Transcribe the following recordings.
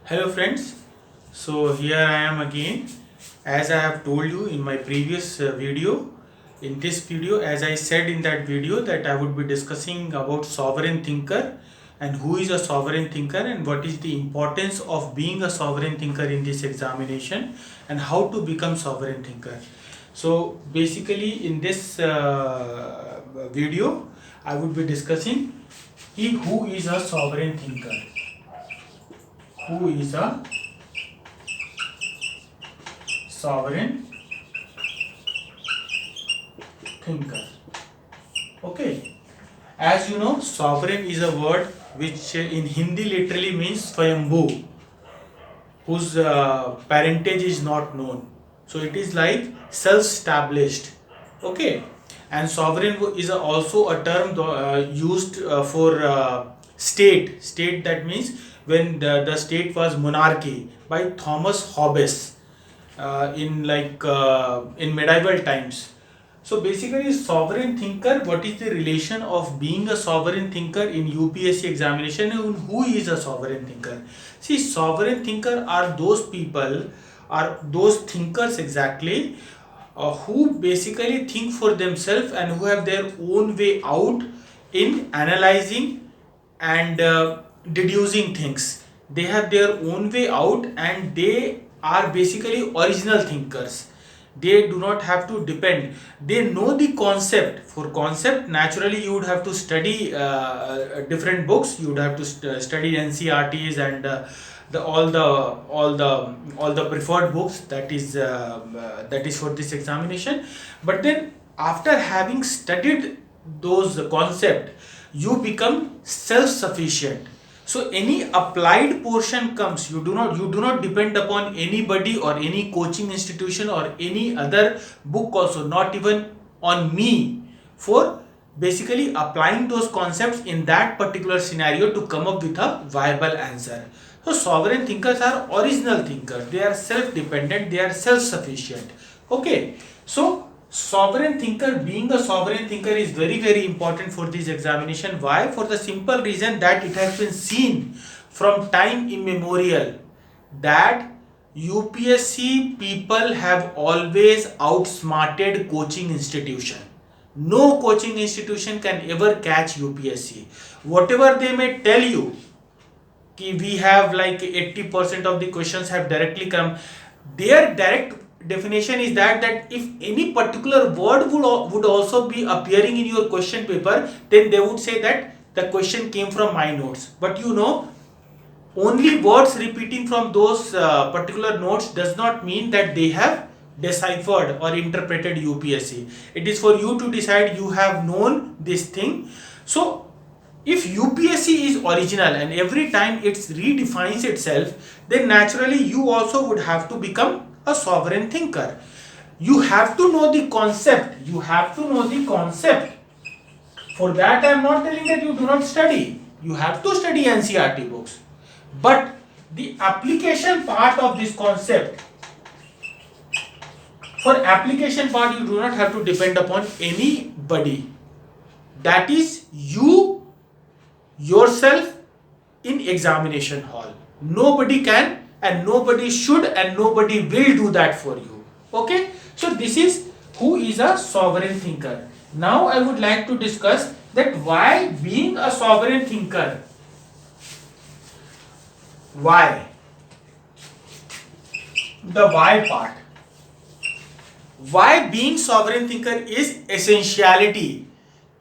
Hello friends, so here I am again. As I have told you in my previous video, in this video, as I said in that video, that I would be discussing about sovereign thinker and who is a sovereign thinker and what is the importance of being a sovereign thinker in this examination and how to become sovereign thinker. So basically in this video I would be discussing who is a sovereign thinker. Who is a sovereign thinker? Okay, as you know, sovereign is a word which in Hindi literally means Swayambhu, whose parentage is not known. So it is like self-established. Okay, and sovereign is also a term used for state. State, that means when the state was monarchy, by Thomas Hobbes in medieval times. So basically, sovereign thinker, what is the relation of being a sovereign thinker in UPSC examination, and who is a sovereign thinker? See, sovereign thinker are those people, are those thinkers exactly, who basically think for themselves and who have their own way out in analyzing and deducing things. They have their own way out and they are basically original thinkers. They do not have to depend. They know the concept. For concept, naturally you would have to study different books. You would have to study NCRTs and all the preferred books that is for this examination. But then after having studied those concept, you become self sufficient. So any applied portion comes, you do not depend upon anybody or any coaching institution or any other book, also not even on me, for basically applying those concepts in that particular scenario to come up with a viable answer. So sovereign thinkers are original thinkers. They are self-dependent. They are self-sufficient. Okay. So sovereign thinker, being a sovereign thinker is very important for this examination. Why? For the simple reason that it has been seen from time immemorial that UPSC people have always outsmarted coaching institution. No coaching institution can ever catch UPSC. Whatever they may tell you, we have like 80% of the questions have directly come, their direct definition is that if any particular word would also be appearing in your question paper, then they would say that the question came from my notes. But you know, only words repeating from those particular notes does not mean that they have deciphered or interpreted UPSC. It is for you to decide. You have known this thing. So if UPSC is original and every time it redefines itself, then naturally you also would have to become a sovereign thinker. You have to know the concept. You have to know the concept. For that, I am not telling that you do not study. You have to study NCRT books. But the application part of this concept, for application part, you do not have to depend upon anybody. That is you yourself in examination hall. Nobody can and nobody should and nobody will do that for you. Okay, so this is who is a sovereign thinker. Now I would like to discuss that why being a sovereign thinker, why, the why part, why being sovereign thinker is essentiality,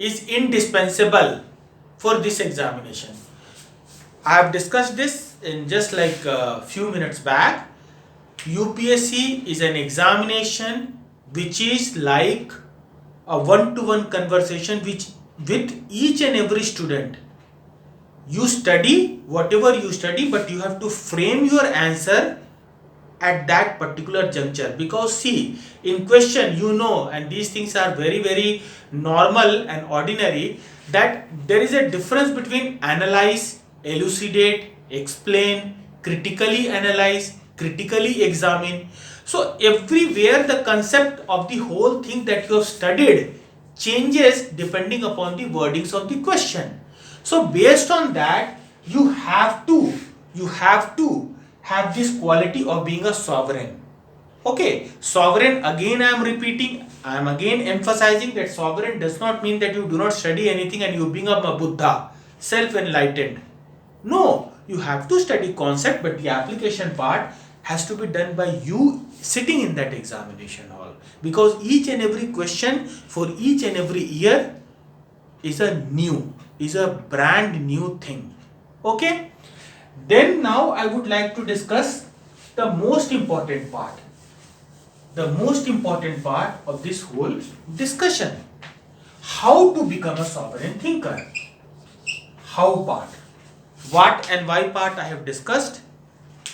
is indispensable for this examination. I have discussed this in just like a few minutes back. UPSC is an examination which is like a one-to-one conversation with each and every student. You study whatever you study, but you have to frame your answer at that particular juncture, because see, in question, you know, and these things are very normal and ordinary, that there is a difference between analyze, elucidate, explain, critically analyze, critically examine. So everywhere the concept of the whole thing that you have studied changes depending upon the wordings of the question. So based on that, you have to have this quality of being a sovereign. Okay, sovereign, again I am repeating, I am again emphasizing that sovereign does not mean that you do not study anything and you become a Buddha, self-enlightened. No, you have to study concept, but the application part has to be done by you sitting in that examination hall, because each and every question for each and every year is a brand new thing. Okay, then now I would like to discuss the most important part, of this whole discussion: how to become a sovereign thinker. How part, what and why part I have discussed.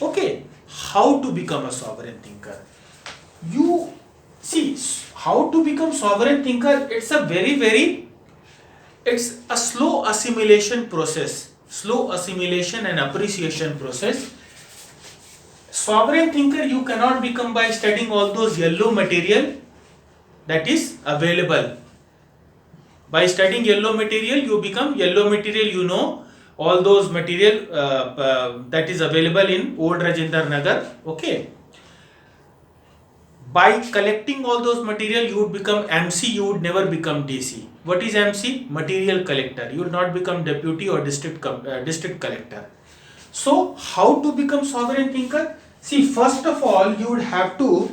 Okay, how to become a sovereign thinker. You see, how to become sovereign thinker, it's a slow assimilation and appreciation process. Sovereign thinker you cannot become by studying all those yellow material that is available. By studying yellow material, you become yellow material, you know, all those material that is available in old Rajendra Nagar. Okay. By collecting all those material, you would become MC, you would never become DC. What is MC? Material collector. You would not become deputy or district collector. So, how to become sovereign thinker? See, first of all, you would have to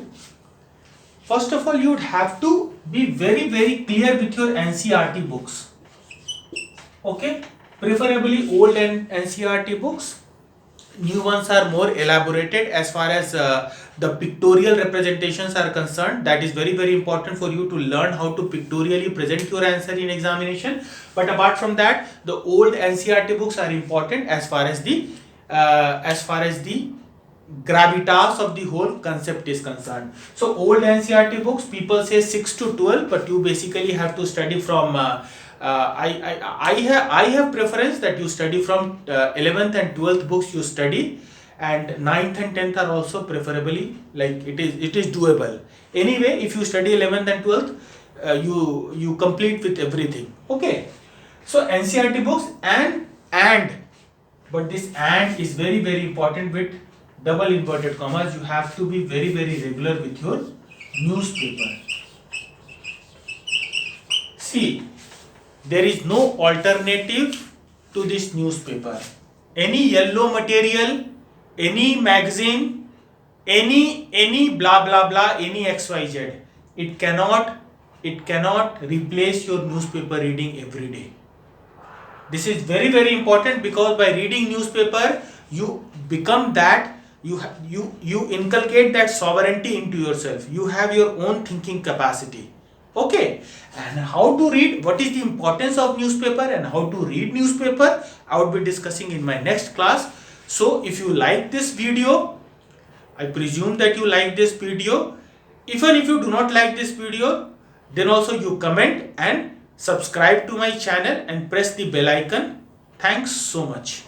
be very, very clear with your NCERT books. Okay, preferably old and NCERT books. New ones are more elaborated as far as the pictorial representations are concerned. That is very, very important for you to learn how to pictorially present your answer in examination. But apart from that, the old NCERT books are important as far as the gravitas of the whole concept is concerned. So old NCERT books, people say 6 to 12, but you basically have to study from I have preference that you study from 11th and 12th books you study, and 9th and 10th are also preferably, like it is doable. Anyway, if you study 11th and 12th, you complete with everything. Okay, so NCERT books and but this and is very, very important with double inverted commas. You have to be very, very regular with your newspaper. See, there is no alternative to this newspaper. Any yellow material, any magazine, any blah blah blah, any XYZ, it cannot replace your newspaper reading every day. This is very, very important, because by reading newspaper you become that, you inculcate that sovereignty into yourself. You have your own thinking capacity. Okay, and how to read, what is the importance of newspaper and how to read newspaper, I would be discussing in my next class. So if you like this video, I presume that you like this video. Even if you do not like this video, then also you comment and subscribe to my channel and press the bell icon. Thanks so much.